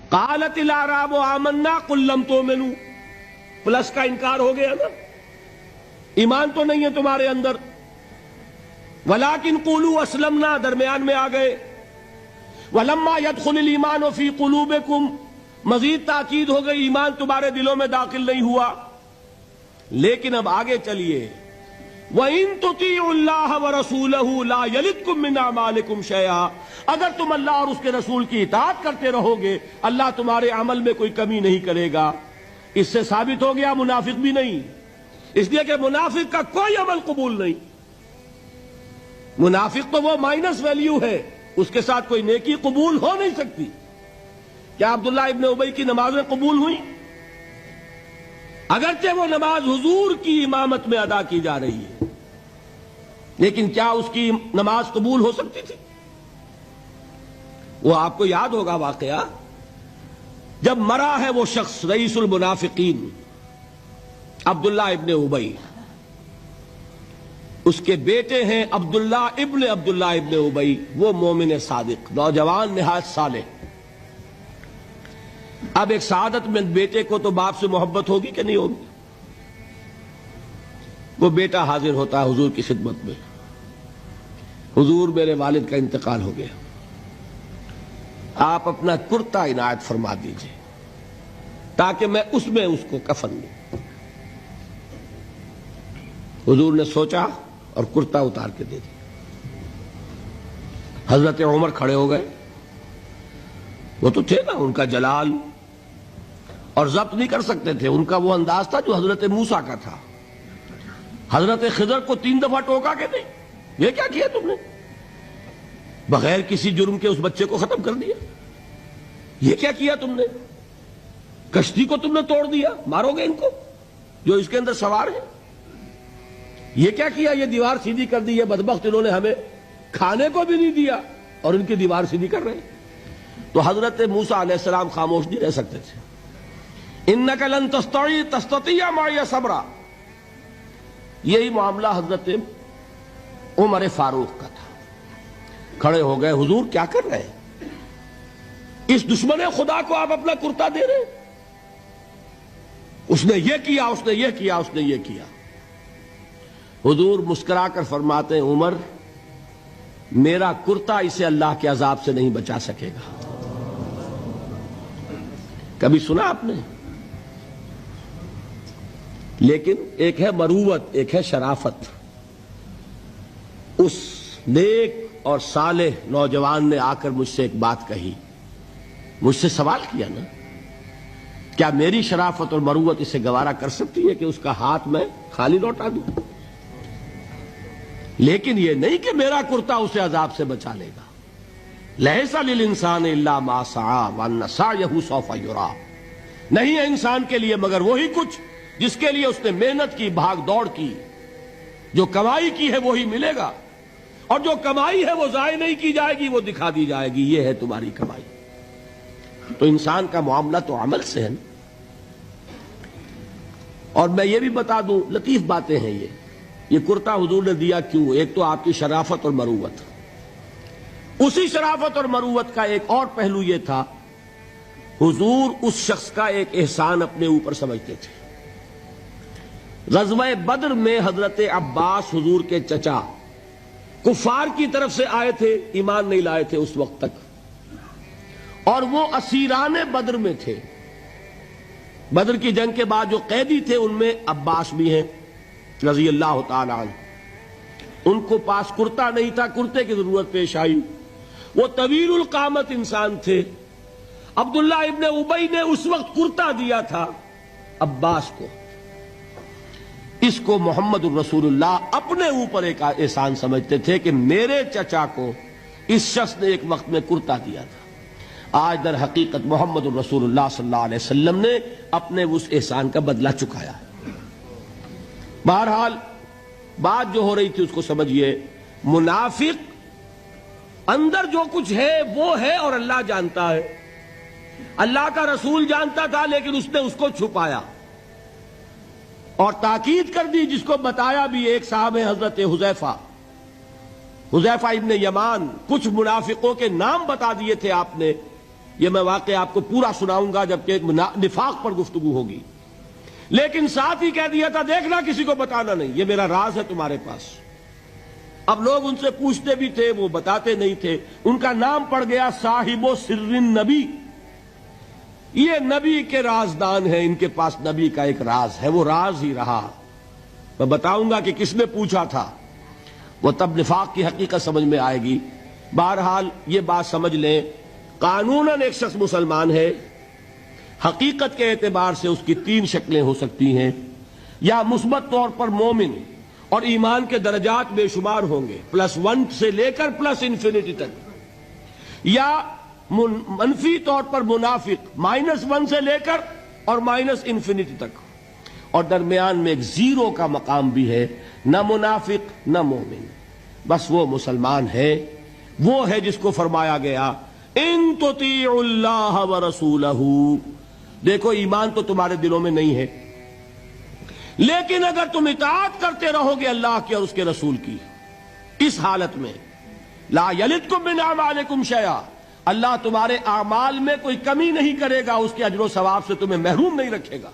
قالت الاعراب آمنا قل لم تؤمنوا، پلس کا انکار ہو گیا نا، ایمان تو نہیں ہے تمہارے اندر، ولیکن قولوا اسلمنا درمیان میں آ گئے، ولما يدخل الایمان فی قلوبکم مزید تاکید ہو گئی ایمان تمہارے دلوں میں داخل نہیں ہوا۔ لیکن اب آگے چلیے، وَإِن تُطِيعُوا اللَّهَ وَرَسُولَهُ لَا يَلِدْكُم مِّنْ أَعْمَالِكُمْ شَيْئًا، اگر تم اللہ اور اس کے رسول کی اطاعت کرتے رہو گے اللہ تمہارے عمل میں کوئی کمی نہیں کرے گا۔ اس سے ثابت ہو گیا منافق بھی نہیں، اس لیے کہ منافق کا کوئی عمل قبول نہیں، منافق تو وہ مائنس ویلیو ہے، اس کے ساتھ کوئی نیکی قبول ہو نہیں سکتی۔ کیا عبداللہ ابن ابی کی نمازیں قبول ہوئیں؟ اگرچہ وہ نماز حضور کی امامت میں ادا کی جا رہی ہے، لیکن کیا اس کی نماز قبول ہو سکتی تھی؟ وہ آپ کو یاد ہوگا واقعہ، جب مرا ہے وہ شخص رئیس المنافقین عبداللہ ابن ابی، اس کے بیٹے ہیں عبداللہ ابن ابی، وہ مومن صادق، نوجوان نہایت صالح۔ اب ایک سعادت مند بیٹے کو تو باپ سے محبت ہوگی کہ نہیں ہوگی؟ وہ بیٹا حاضر ہوتا ہے حضور کی خدمت میں، حضور میرے والد کا انتقال ہو گیا، آپ اپنا کرتا عنایت فرما دیجئے تاکہ میں اس میں اس کو کفن دوں۔ حضور نے سوچا اور کرتا اتار کے دے دیا۔ حضرت عمر کھڑے ہو گئے، وہ تو تھے نا، ان کا جلال اور ضبط نہیں کر سکتے تھے، ان کا وہ انداز تھا جو حضرت موسیٰ کا تھا۔ حضرت خضر کو 3 دفعہ ٹوکا کہ نہیں، یہ کیا کیا تم نے؟ بغیر کسی جرم کے اس بچے کو ختم کر دیا، یہ کیا کیا تم نے؟ کشتی کو تم نے توڑ دیا، مارو گے ان کو جو اس کے اندر سوار ہیں، یہ کیا کیا؟ یہ دیوار سیدھی کر دی، یہ بدبخت انہوں نے ہمیں کھانے کو بھی نہیں دیا اور ان کی دیوار سیدھی کر رہے ہیں۔ تو حضرت موسیٰ علیہ السلام خاموش نہیں رہ سکتے تھے۔ انک لن تستطیع معی صبرا، یہی معاملہ حضرت عمر فاروق کا تھا۔ کھڑے ہو گئے، حضور کیا کر رہے ہیں؟ اس دشمن خدا کو آپ اپنا کرتا دے رہے ہیں، اس نے یہ کیا، اس نے یہ کیا، اس نے یہ کیا۔ حضور مسکرا کر فرماتے ہیں، عمر میرا کرتا اسے اللہ کے عذاب سے نہیں بچا سکے گا۔ کبھی سنا آپ نے؟ لیکن ایک ہے مروت، ایک ہے شرافت۔ اس نیک اور صالح نوجوان نے آ کر مجھ سے ایک بات کہی، مجھ سے سوال کیا نا، کیا میری شرافت اور مروت اسے گوارا کر سکتی ہے کہ اس کا ہاتھ میں خالی لوٹا دوں؟ لیکن یہ نہیں کہ میرا کرتا اسے عذاب سے بچا لے گا۔ لیس للانسان الا ما سعى وان سعيه سوف يرى، نہیں ہے انسان کے لیے مگر وہی کچھ جس کے لیے اس نے محنت کی، بھاگ دوڑ کی، جو کمائی کی ہے وہی ملے گا، اور جو کمائی ہے وہ ضائع نہیں کی جائے گی، وہ دکھا دی جائے گی، یہ ہے تمہاری کمائی۔ تو انسان کا معاملہ تو عمل سے ہے نا۔ اور میں یہ بھی بتا دوں، لطیف باتیں ہیں یہ کرتا حضور نے دیا کیوں؟ ایک تو آپ کی شرافت اور مروت، اسی شرافت اور مروت کا ایک اور پہلو یہ تھا، حضور اس شخص کا ایک احسان اپنے اوپر سمجھتے تھے۔ غزوہ بدر میں حضرت عباس حضور کے چچا کفار کی طرف سے آئے تھے، ایمان نہیں لائے تھے اس وقت تک، اور وہ اسیران بدر میں تھے۔ بدر کی جنگ کے بعد جو قیدی تھے ان میں عباس بھی ہیں رضی اللہ تعالی عنہ۔ ان کو پاس کرتا نہیں تھا، کرتے کی ضرورت پیش آئی، وہ طویل القامت انسان تھے۔ عبداللہ ابن ابی نے اس وقت کرتا دیا تھا عباس کو، اس کو محمد الرسول اللہ اپنے اوپر ایک احسان سمجھتے تھے کہ میرے چچا کو اس شخص نے ایک وقت میں کرتا دیا تھا۔ آج در حقیقت محمد الرسول اللہ صلی اللہ علیہ وسلم نے اپنے اس احسان کا بدلہ چکایا ہے۔ بہرحال بات جو ہو رہی تھی اس کو سمجھیے، منافق اندر جو کچھ ہے وہ ہے اور اللہ جانتا ہے، اللہ کا رسول جانتا تھا لیکن اس نے اس کو چھپایا اور تاکید کر دی، جس کو بتایا بھی ایک صاحب حضرت حذیفہ ابن یمان، کچھ منافقوں کے نام بتا دیے تھے آپ نے یہ میں واقعہ آپ کو پورا سناؤں گا جبکہ نفاق پر گفتگو ہوگی، لیکن ساتھ ہی کہہ دیا تھا دیکھنا کسی کو بتانا نہیں، یہ میرا راز ہے تمہارے پاس۔ اب لوگ ان سے پوچھتے بھی تھے، وہ بتاتے نہیں تھے۔ ان کا نام پڑ گیا صاحب و سر نبی، یہ نبی کے رازدان ہیں، ان کے پاس نبی کا ایک راز ہے، وہ راز ہی رہا۔ میں بتاؤں گا کہ کس نے پوچھا تھا، وہ تب نفاق کی حقیقت سمجھ میں آئے گی۔ بہرحال یہ بات سمجھ لیں، قانوناً ایک شخص مسلمان ہے، حقیقت کے اعتبار سے اس کی تین شکلیں ہو سکتی ہیں، یا مثبت طور پر مومن اور ایمان کے درجات بے شمار ہوں گے، +1 سے لے کر +انفینٹی تک، یا منفی طور پر منافق، -1 سے لے کر اور -انفینٹی تک، اور درمیان میں ایک زیرو کا مقام بھی ہے، نہ منافق نہ مومن، بس وہ مسلمان ہے، وہ ہے جس کو فرمایا گیا ان تطیعوا اللہ ورسولہ۔ دیکھو ایمان تو تمہارے دلوں میں نہیں ہے، لیکن اگر تم اطاعت کرتے رہو گے اللہ کی اور اس کے رسول کی، اس حالت میں لا یلدکم من اعمالکم شیئا، اللہ تمہارے اعمال میں کوئی کمی نہیں کرے گا، اس کے اجر و ثواب سے تمہیں محروم نہیں رکھے گا۔